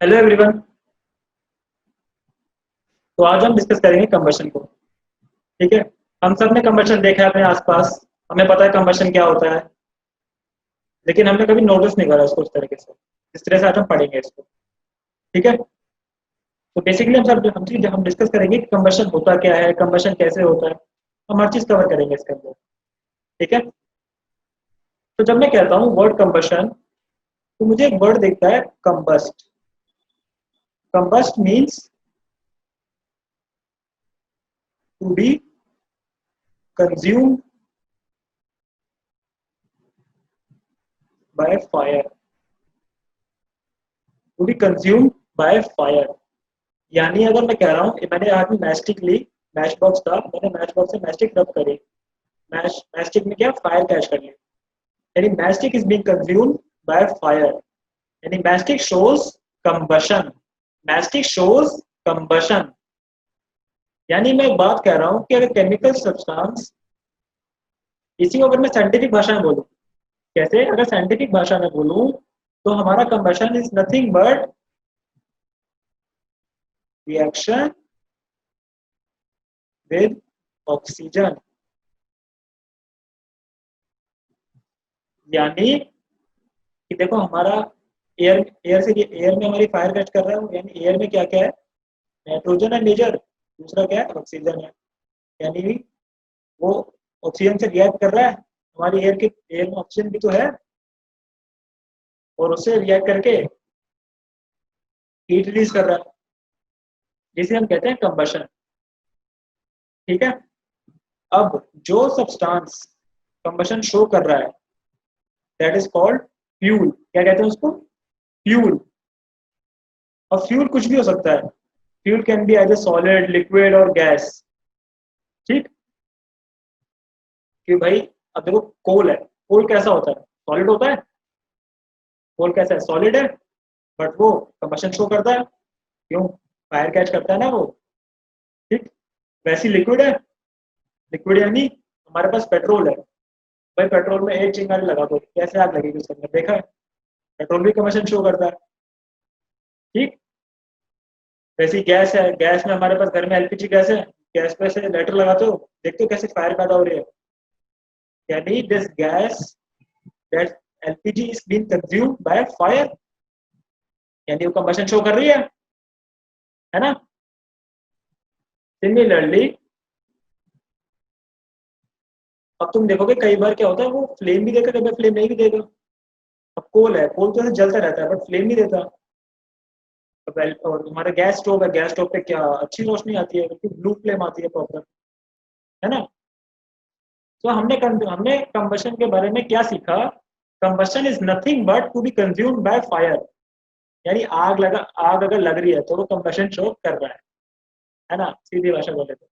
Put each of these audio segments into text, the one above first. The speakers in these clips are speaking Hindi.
Hello everyone. तो आज हम डिस्कस करेंगे कंबशन को। ठीक है। हम सब ने कंबशन देखा है अपने आसपास। हमें पता है कंबशन क्या होता है, लेकिन हमने कभी नोटिस नहीं करा इसको उस तरीके से जिस तरह से आज हम पढ़ेंगे इसको। ठीक है। तो बेसिकली हम डिस्कस करेंगे कि कंबशन होता क्या है, कंबशन कैसे होता है। हम हर चीज कवर करेंगे इसके अंदर। ठीक है। तो जब मैं कहता हूँ वर्ड कंबशन, तो मुझे एक वर्ड दिखता है combust. Combust means to be consumed by fire. To be consumed by fire, यानी अगर मैं कह रहा हूँ मैंने आज में मैस्टिक ली, मैच बॉक्स था, मैंने मैच बॉक्स से मैस्टिक रब करी, मैस्टिक में क्या फायर कैच कर लिया, यानी mastic is being consumed by fire, यानी mastic shows combustion. Mastic shows combustion, यानी मैं एक बात कह रहा हूँ कि अगर केमिकल सब्सटेंस, इसी को अगर मैं साइंटिफिक भाषा में बोलूँ, कैसे अगर साइंटिफिक भाषा में बोलूँ, तो हमारा combustion is nothing but reaction with oxygen. यानी कि देखो हमारा एयर एयर से एयर में हमारी फायर कैच कर रहा है, यानी एयर में क्या क्या है, नाइट्रोजन है मेजर, दूसरा क्या है ऑक्सीजन है, यानी वो ऑक्सीजन से रिएक्ट कर रहा है, हमारी एयर में ऑक्सीजन भी तो है, और उससे रिएक्ट करके हीट रिलीज कर रहा है, जिसे हम कहते हैं कंबशन। ठीक है। अब जो सब्सटेंस कंबशन शो कर रहा है, दैट इज कॉल्ड फ्यूल। क्या कहते हैं उसको? फ्यूल। अब फ्यूल कुछ भी हो सकता है, fuel can be as a solid, liquid और गैस। ठीक। कि भाई अब देखो कोल है, कोल कैसा होता है, सॉलिड होता है। कोल कैसा है, सॉलिड है, बट वो कंबशन शो करता है, क्यों? फायर कैच करता है ना वो। ठीक। वैसी लिक्विड है, लिक्विड यानी हमारे पास पेट्रोल है, भाई पेट्रोल में एक चिंगारी लगा दो, कैसे आग लगेगी उसके अंदर, देखा है? पेट्रोल भी कंबशन शो करता है। ठीक। वैसी गैस है, गैस में हमारे पास घर में एलपीजी गैस है, गैस पे से लेटर लगाते हो, देखते हो कैसे फायर पैदा हो रही है, यानी this gas, that LPG is being consumed by fire, यानी वो कंबशन शो कर रही है ना? सिमिलरली अब तुम देखोगे कई बार क्या होता है, वो फ्लेम भी देगा, कई बार फ्लेम नहीं भी देगा। अब कोल है, कोल तो ऐसे जलता रहता है बट फ्लेम नहीं देता। और तुम्हारा गैस स्टोव है, गैस स्टोव पे क्या अच्छी रोशनी आती है, बिल्कुल ब्लू फ्लेम आती है प्रॉपर, है ना? तो हमने कंबशन के बारे में क्या सीखा? Combustion is nothing but to be consumed by fire, यानी आग अगर लग रही है तो वो कंबशन शो कर रहा है ना? सीधी भाषा बोले तो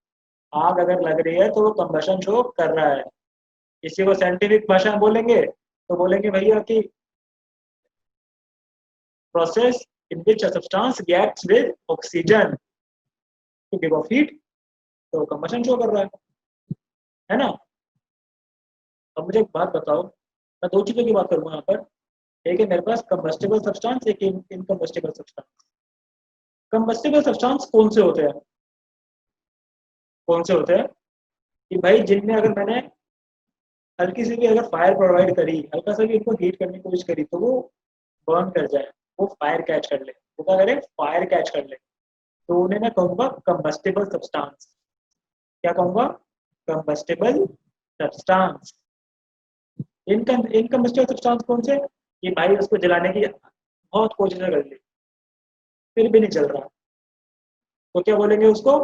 आग अगर लग रही है तो वो कंबशन शो कर रहा है। इसी को साइंटिफिक भाषा में बोलेंगे तो बोलेंगे भैया कि process in which a substance reacts with oxygen to give off heat, तो कंबशन शो कर रहा है ना? अब मुझे एक बात बताओ, मैं दो चीजों की बात करूंगा यहाँ पर। एक है मेरे पास कंबस्टिबल सब्सटेंस, एक इनकम्बस्टिबल सब्सटेंस। कंबस्टिबल सब्सटेंस कौन से होते हैं? कौन से होते हैं कि भाई जिनमें अगर मैंने हल्की सी भी अगर फायर प्रोवाइड करी, हल्का सा भी इनको हीट करने की कोशिश करी, तो वो बर्न कर जाए, वो फायर कैच कर ले, वो क्या करे, फायर कैच कर ले, तो उन्हें मैं कहूंगा कंबस्टिबल सब्सटेंस। क्या कहूंगा? Combustible substance. इनकम्बस्टिबल सब्सटेंस कौन से? कि भाई उसको जलाने की बहुत कोशिशें कर ली, फिर भी नहीं चल रहा, तो क्या बोलेंगे उसको?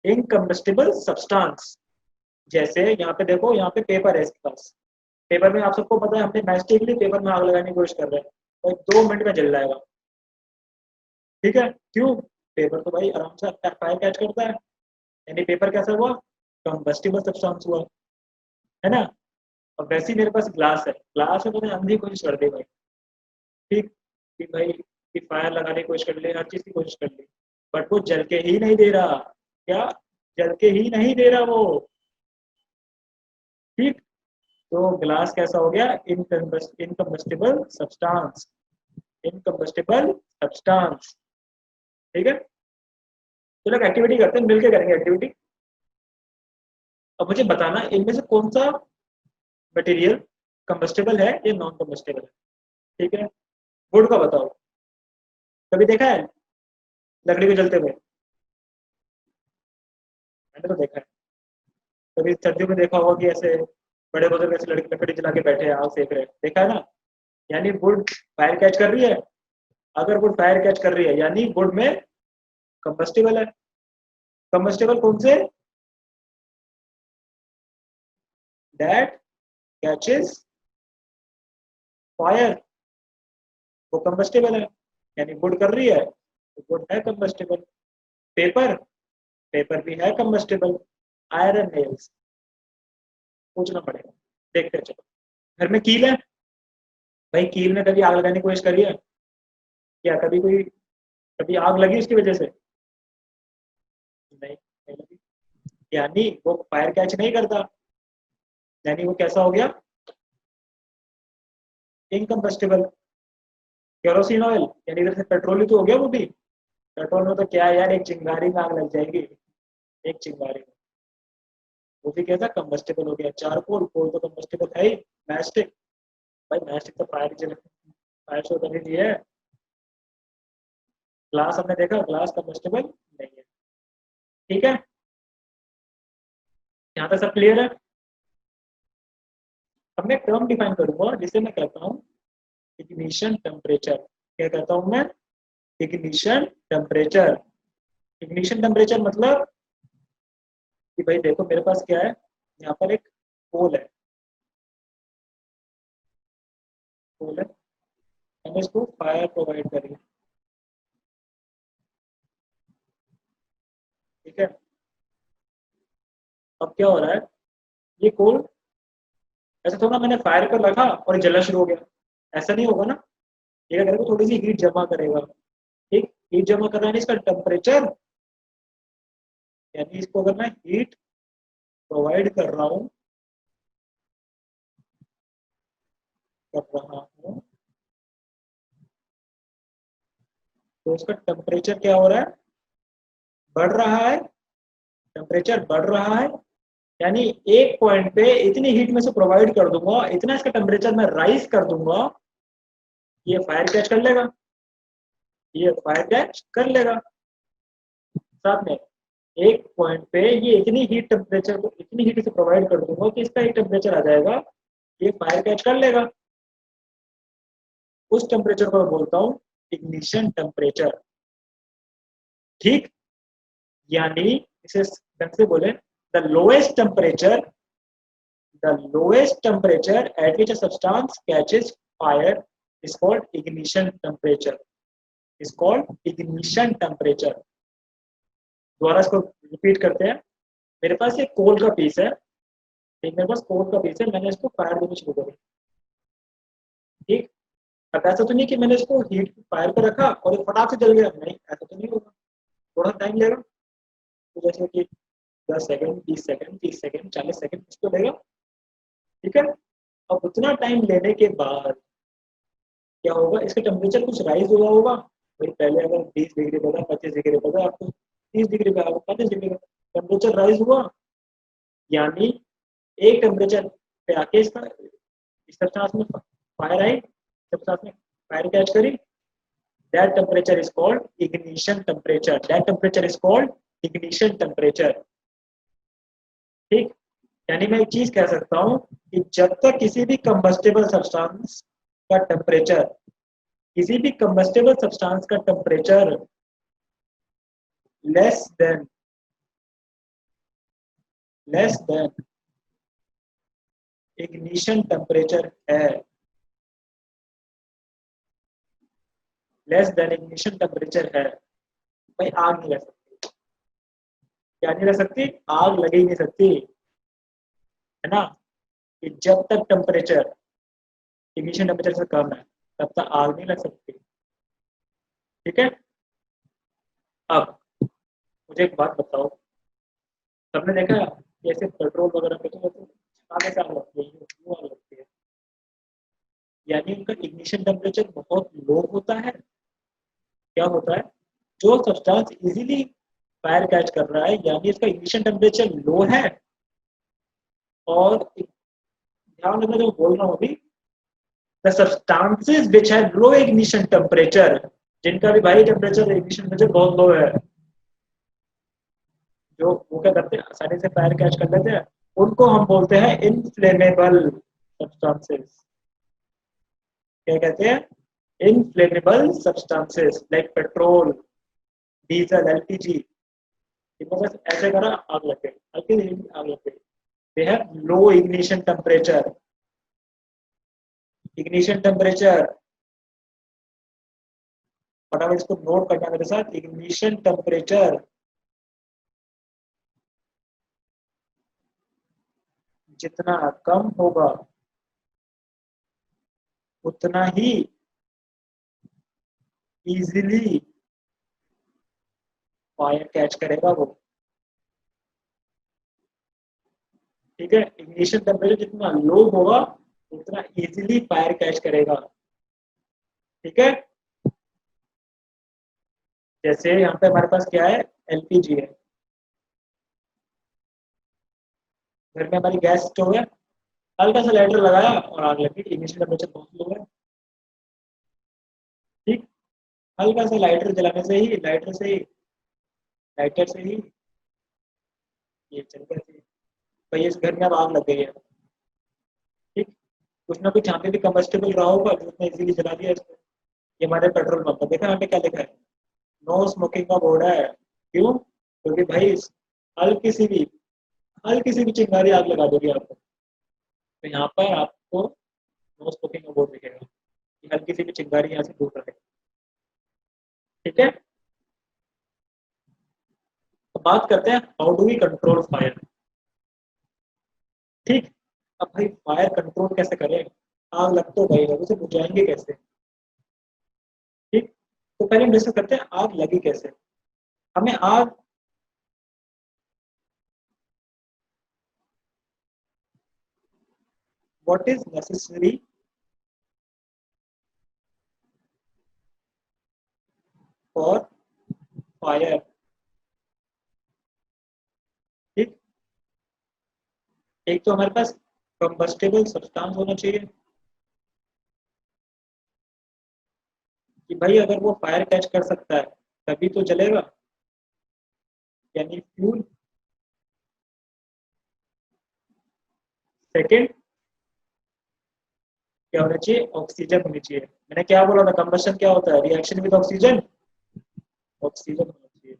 इनकम्बस्टिबल सब्सटेंस। जैसे यहाँ पे देखो, यहाँ पे पेपर है इसके पास, पेपर में आप सबको पता है हमने मैच के लिए पेपर में आग लगाने की कोशिश कर रहे हैं, और 2 मिनट में जल जाएगा। ठीक है, क्यों? पेपर तो भाई आराम से फायर कैच करता है, यानी पेपर कैसा हुआ? कंबस्टिबल सब्सटेंस हुआ, है ना? अब वैसे ही मेरे पास ग्लास है, ग्लास है तो मैंने अंधी कोशिश कर दी भाई। ठीक। कि भाई कि फायर लगाने की कोशिश कर ली, हर चीज की कोशिश कर ली, बट वो जल के ही नहीं दे रहा। क्या? जल के ही नहीं दे रहा वो। ठीक। तो ग्लास कैसा हो गया? इनकम्बस्टिबल सब्सटेंस। इनकम्बस्टिबल सब्सटेंस। ठीक है, तो लोग एक्टिविटी करते हैं, मिलकर करेंगे एक्टिविटी। अब मुझे बताना इनमें से कौन सा मटेरियल कंबस्टेबल है या नॉन कंबस्टेबल है। ठीक है, वुड का बताओ, कभी देखा है लकड़ी को जलते हुए? मैंने तो देखा है। कभी सर्दियों में देखा होगा कि ऐसे बड़े बुजुर्ग ऐसे लड़की लकड़ी जला के बैठे हैं, आग सेक रहे हैं, देखा है ना? यानी वुड फायर कैच कर रही है। अगर वुड फायर कैच कर रही है यानी वुड में कंबस्टेबल है। कंबस्टेबल कौन से? दैट कैचेस फायर, वो कंबस्टेबल है। यानी वुड कर रही है तो वुड है कंबस्टेबल। पेपर, पेपर भी है कंबस्टेबल। आयरन नेल्स, पूछना पड़ेगा, देखते हैं चलो। घर में कील है, भाई कील में कभी आग लगाने की कोशिश करी है क्या? कभी कोई, कभी आग लगी उसकी वजह से? नहीं, नहीं लगी। यानी वो फायर कैच नहीं करता, यानी वो कैसा हो गया? इनकम्बस्टिबल। केरोसिन ऑयल यानी इधर से पेट्रोल ही तो हो गया वो भी। पेट्रोल में तो क्या है यार, एक चिंगारी में आग लग जाएगी, एक चिंगारी में। वो भी कैसा कम्बस्टिबल हो गया? चारकोल, कोल तो कम्बस्टिबल है ही। मैस्टिक, भाई मैस्टिक तो फायर, फायर शो करने दी है। ग्लास हमने देखा, ग्लास कम्बस्टिबल नहीं है। ठीक है, यहाँ तक सब क्लियर है। अब मैं टर्म डिफाइन करूंगा जिसे मैं कहता हूँ इग्निशन टेम्परेचर। क्या कहता हूँ मैं? Ignition temperature. इग्निशन टेम्परेचर मतलब कि भाई देखो मेरे पास क्या है, यहाँ पर एक कोल है, कोल है, मैंने इसको फायर प्रोवाइड करी। ठीक है, अब क्या हो रहा है, ये कोल ऐसा थोड़ा मैंने फायर कर रखा और जलना शुरू हो गया, ऐसा नहीं होगा ना। ये क्या करेगा, थोड़ी सी हीट जमा करेगा। ठीक, हीट जमा कर रहा है इसका टेम्परेचर, यानी इसको अगर मैं हीट प्रोवाइड कर रहा हूँ, कर रहा हूँ, तो इसका टेम्परेचर क्या हो रहा है? बढ़ रहा है। टेम्परेचर बढ़ रहा है, यानी एक पॉइंट पे इतनी हीट में से प्रोवाइड कर दूंगा, इतना इसका टेम्परेचर मैं राइज कर दूंगा, ये फायर कैच कर लेगा, ये फायर कैच कर लेगा। साथ में एक पॉइंट पे ये इतनी हीट टेम्परेचर को, इतनी हीट से प्रोवाइड कर दूंगा कि इसका एक टेम्परेचर आ जाएगा, ये फायर कैच कर लेगा। उस टेम्परेचर को मैं बोलता हूँ इग्निशन टेम्परेचर। ठीक, यानी इसे ढंग से बोले, the lowest temperature, the lowest temperature at which a substance catches fire is called ignition temperature, is called ignition temperature। दोबारा इसको रिपीट करते हैं। मेरे पास एक कोल का पीस है, ठीक, मेरे पास कोल का पीस है, मैंने इसको फायर देनी शुरू करी। ठीक, अब ऐसा तो नहीं कि मैंने इसको हीट फायर पे रखा और ये फटाक से जल गया, नहीं ऐसा तो नहीं होगा, थोड़ा टाइम लेगा। तो जैसे कि 10 सेकंड, 20 सेकंड, 30 सेकंड, 40 सेकंड कुछ तो लेगा। ठीक है, अब उतना टाइम लेने के बाद क्या होगा, इसका टेम्परेचर कुछ राइज हुआ होगा। भाई पहले अगर 20 डिग्री पे था, 25 डिग्री पे था, आपको 30 डिग्री पे आगे 35 डिग्री का टेम्परेचर राइज हुआ, यानी एक टेम्परेचर पे आके इसका इस सब्सटेंस में फायर आई, सब्सटेंस में फायर कैच करी, that temperature is called ignition temperature, that temperature is called ignition temperature. ठीक, यानी मैं एक चीज कह सकता हूँ कि जब तक किसी भी कंबस्टेबल सब्सटेंस का टेम्परेचर, किसी भी कंबस्टेबल सब्सटेंस का temperature less than ignition temperature है, लेस देन इग्निशन टेम्परेचर है, भाई आग नहीं लग सकती। क्या नहीं लग सकती? आग लग ही नहीं सकती, है ना? कि जब तक टेम्परेचर इग्निशन टेम्परेचर से कम है तब तक आग नहीं लग सकती। ठीक है, अब मुझे एक बात बताओ, सबने देखा है कि ऐसे पेट्रोल वगैरह पे तो आगे से आग लगती है, क्यों आग लगती है? यानी उनका इग्निशन टेम्परेचर बहुत लो होता है। क्या होता है, जो सब्सटेंस इजीली फायर कैच कर रहा है यानी इसका इग्निशन टेम्परेचर लो है, और ध्यान रखना जो बोल रहा हूँ अभी, the substances which have low ignition temperature, जिनका भी भाई टेम्परेचर इग्निशन टेम्परेचर बहुत लो है, जो वो क्या करते हैं आसानी से फायर कैच कर लेते हैं, उनको हम बोलते हैं इनफ्लेमेबल सब्सटेंसेस। क्या कहते हैं, inflammable substances like petrol, diesel, LPG. इनको बस ऐसे करा आग लग गई, हल्की सी आग लग गई। They have low ignition temperature. Ignition temperature, फटाफट इसको नोट करना मेरे साथ, इग्निशन टेम्परेचर जितना कम होगा उतना ही इजीली फायर कैच करेगा वो। ठीक है, इग्निशन टेम्परेचर जितना लो होगा उतना इजीली फायर कैच करेगा। ठीक है, जैसे यहाँ पे हमारे पास क्या है, एलपीजी है, घर में हमारी गैस स्टोव है, हल्का सा लाइटर लगाया और आग लगी, इग्निशन टेम्परेचर बहुत लो है। ठीक, हल्का सा लाइटर जलाने से ही, लाइटर से ही ये चल गया थी भाई, इस घर में अब आग लग गई है। ठीक, कुछ ना कुछ यहाँ पे भी कम्बस्टेबल रहा होगा जो उसने इजीली जला दिया इसको। ये हमारे पेट्रोल पंप पर देखा यहाँ पे क्या लिखा है, नो स्मोकिंग का बोर्ड है। क्यों, क्योंकि भाई हल्की सी भी हल्की सी भी चिंगारी आग लगा देगी आपको। तो यहाँ पर आपको नो स्मोकिंग का बोर्ड दिखेगा कि हल्की सी भी चिंगारी यहाँ से दूर रहे। ठीक है, तो बात करते हैं how do we control fire. ठीक, अब भाई फायर कंट्रोल कैसे करें, आग लग तो गई है, उसे बुझाएंगे कैसे। ठीक, तो पहले हम डिस्कस करते हैं आग लगी कैसे। हमें आग, what is necessary for fire. ठीक, एक तो हमारे पास कंबस्टेबल सब्सटेंस होना चाहिए कि भाई अगर वो फायर कैच कर सकता है तभी तो जलेगा, यानी फ्यूल। सेकेंड क्या होना चाहिए, ऑक्सीजन होनी चाहिए। मैंने क्या बोला था, कंबशन क्या होता है, रिएक्शन विद ऑक्सीजन, ऑक्सीजन होना चाहिए।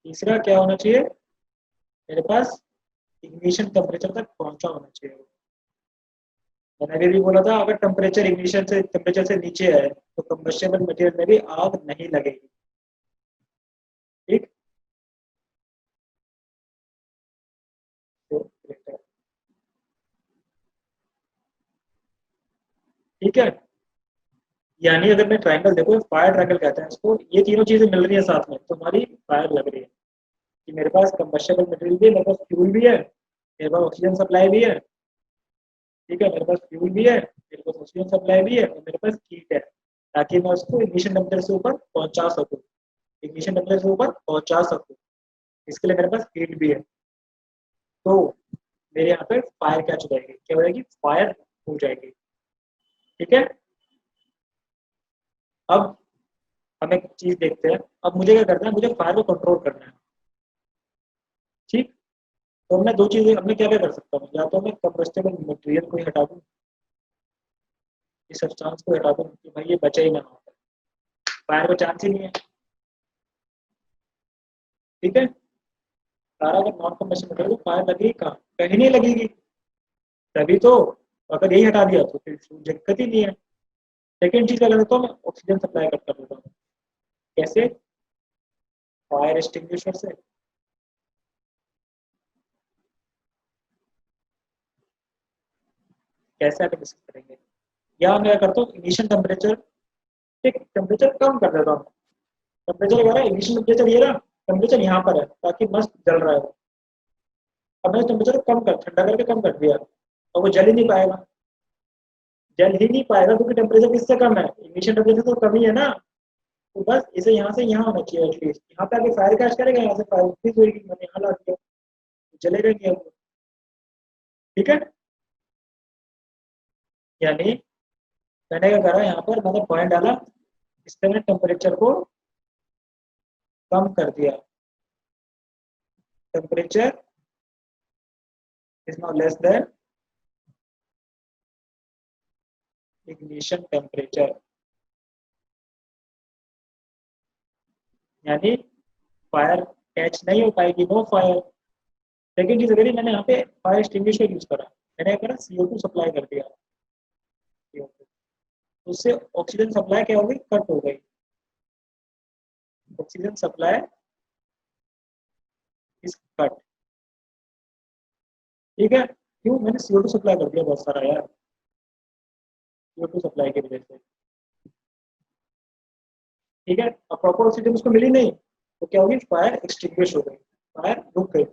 तीसरा क्या होना चाहिए, मेरे पास इग्निशन टेम्परेचर तक पहुंचा होना चाहिए। मैंने अभी भी बोला था अगर टेम्परेचर से नीचे है तो कंबस्टेबल मटेरियल में भी आग नहीं लगेगी। ठीक, तो ठीक है, यानी अगर मैं ट्रायंगल देखो, फायर ट्रायंगल कहते हैं इसको, ये तीनों चीजें मिल रही है साथ में तो हमारी फायर लग रही है कि मेरे पास कंबस्टेबल मटेरियल भी है, मेरे पास फ्यूल भी है, मेरे पास ऑक्सीजन सप्लाई भी है। ठीक है, मेरे पास फ्यूल भी है, मेरे पास ऑक्सीजन सप्लाई भी है, और मेरे पास हीट है, ताकि मैं उसको इग्निशन टेम्परेचर से ऊपर पहुंचा सकूं, इग्निशन टेम्परेचर से ऊपर पहुंचा सकूं। इसके लिए मेरे पास हीट भी है। तो मेरे यहाँ पे फायर कैच हो जाएगी, क्या हो जाएगी, फायर हो जाएगी। ठीक है, अब हम एक चीज देखते हैं, अब मुझे क्या करना है, मुझे फायर को कंट्रोल करना है। ठीक, तो मैं दो चीजें, अब मैं क्या क्या कर सकता हूँ, या तो मैं कंबस्टेबल मटेरियल को ही हटा दूँ, इस सब्सटेंस को हटा दूँ कि भाई ये बचा ही ना हो, फायर का चांस ही नहीं है। ठीक है, सारा अगर नॉन कंबस्टेबल मटेरियल तो फायर लगेगी कहाँ, कहीं नहीं लगेगी। तभी तो, अगर यही हटा दिया तो फिर दिक्कत ही नहीं है। सेकेंड चीज क्या करता हूँ, मैं ऑक्सीजन सप्लाई कट कर देता हूँ। कैसे, फायर एक्सटिंग्विशर से। कैसे आगे डिस्कस करेंगे। या मैं क्या करता हूँ, इनिशियल टेम्परेचर, ठीक टेम्परेचर कम कर देता हूँ, टेम्परेचर क्या है, इग्निशन टेम्परेचर ये रहा, टेम्परेचर यहाँ पर है ताकि मस्त जल रहा है वो। अब मैंने टेम्परेचर को कम कर, ठंडा करके कम कर दिया, और वो जल ही नहीं पाएगा, जल ही नहीं पाएगा क्योंकि टेम्परेचर किससे कम है, इग्निशन टेम्परेचर तो कम ही है ना। तो बस इसे यहाँ से यहाँ होना चाहिए एटलीस्ट, यहाँ पे आके फायर कैच करेगा, यहाँ से फायर इंक्रीज होगी, मैंने यहाँ ला दिया, जलेगा नहीं अब। ठीक है, यानी मैंने क्या करा, यहाँ पर मैंने पॉइंट डाला, इससे मैंने टेम्परेचर को कम कर दिया, temperature is now less than ignition temperature, यानी फायर कैच नहीं हो पाएगी, नो फायर। सेकेंड चीज अगर मैंने यहाँ पे फायर एक्सटिंग्विशर यूज करा, मैंने क्या करा, CO2 सप्लाई कर दिया, CO2, उससे ऑक्सीजन सप्लाई क्या हो गई, कट हो गई, ऑक्सीजन सप्लाई इज कट। ठीक है, क्यों, मैंने CO2 सप्लाई कर दिया बहुत सारा यार, CO2 सप्लाई की वजह से। ठीक है, अब प्रॉपर ऑक्सीजन उसको मिली नहीं, तो क्या होगी, फायर एक्सटिंग्विश हो गई, फायर रुक गई।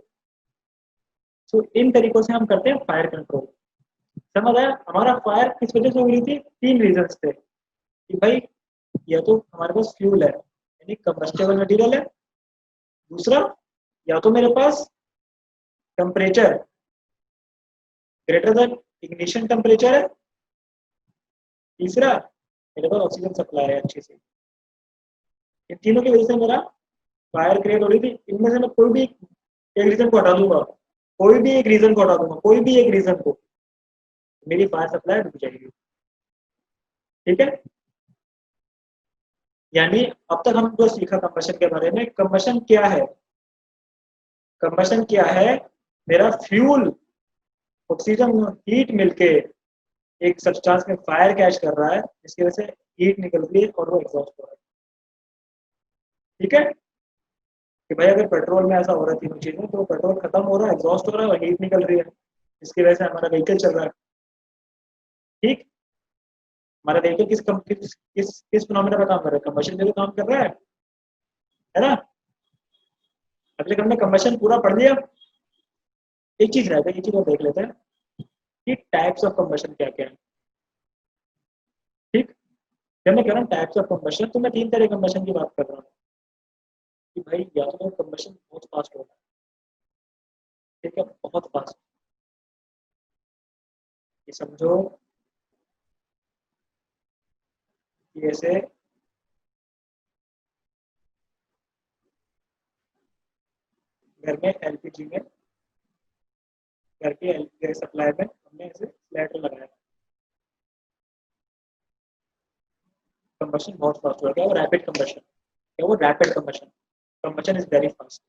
तो इन तरीकों से हम करते हैं फायर कंट्रोल। समझ आया, हमारा फायर किस वजह से हो रही थी, तीन रीजन थे कि भाई या तो हमारे पास फ्यूल है यानी कंबस्टेबल मटेरियल है, दूसरा या तो मेरे पास temperature greater than ignition temperature है, तीसरा मेरे पास ऑक्सीजन सप्लाई है अच्छी सी। इन तीनों की वजह से मेरा फायर क्रिएट हो रही थी, इनमें से मैं कोई भी एक रीजन को हटा दूंगा, कोई भी एक रीजन को हटा दूंगा, कोई भी एक रीजन को, मेरी फायर सप्लाई रुक जाएगी। ठीक है, यानी अब तक हम जो सीखा कंबशन के बारे में, कंबशन क्या है, कंबशन क्या है, मेरा फ्यूल ऑक्सीजन हीट मिलके एक सब्सटेंस में फायर कैच कर रहा है, जिसकी वजह से हीट निकल रही है और वो एग्जॉस्ट हो रहा है। ठीक है, कि भाई अगर पेट्रोल में ऐसा हो रहा है तीनों चीजें, तो पेट्रोल खत्म हो रहा है, एग्जॉस्ट हो रहा है और हीट निकल रही है, जिसकी वजह से हमारा व्हीकल चल रहा है। ठीक, हमारा व्हीकल किस फिनोमेना पे काम कर रहा है, कंबशन पे तो काम कर रहा है ना। अगले हमने कंबशन पूरा पढ़ लिया, एक चीज रहता है, एक चीज और देख लेते हैं कि टाइप्स ऑफ कंबशन क्या क्या है। ठीक, जब मैं कह रहा हूँ टाइप्स ऑफ कंबशन, तो मैं तीन तरह के कंबशन की बात कर रहा हूँ कि भाई या तो कंबशन बहुत फास्ट होता है, ठीक है, बहुत फास्ट, ये समझो कि ऐसे घर में LPG में, घर के LPG सप्लाई में हमने ऐसे सिलेंडर लगाया, कंबशन बहुत फास्ट हो गया, वो रैपिड कंबशन, क्या वो rapid combustion, combustion is very fast.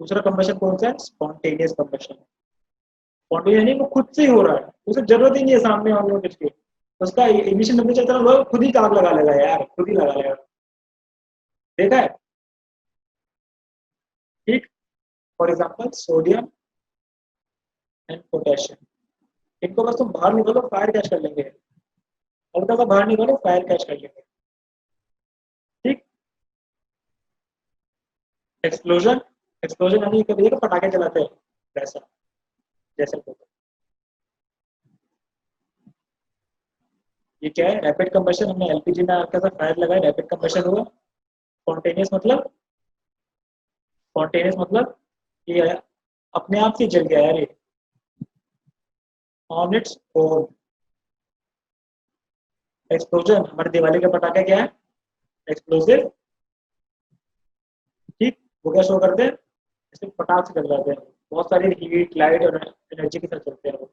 दूसरा कंबशन कौन सा है, स्पॉन्टेनियस कंबशन, स्पॉन्टेनियस यानी वो खुद से ही हो रहा है, उसे जरूरत ही नहीं है सामने वाले कुछ की, उसका इमिशन टेम्परेचर इतना लो, खुद ही आग लगा लेगा यार, खुद ही लगा लेगा, देखा है। ठीक, for example sodium and potassium, इनको बस तुम बाहर निकालो फायर कैच कर लेंगे, हल्का सा बाहर निकालो फायर कैच कर लेंगे। ठीक, एक्सप्लोजन, एक्सप्लोजन यानी कभी पटाखे चलाते हैं वैसा, जैसे ये क्या है, रैपिड कंबशन, हमने LPG में हल्का सा फायर लगाया, रैपिड कंबशन हुआ। स्पॉन्टेनियस मतलब ये अपने आप से जल गया यार ये, ऑन इट्स ओन। एक्सप्लोजन, हमारे दिवाली के पटाखे क्या है, एक्सप्लोसिव। ठीक, वो क्या शो करते हैं, जैसे पटाख से चल जाते हैं, बहुत सारी हीट लाइट और एनर्जी के साथ चलते हैं वो।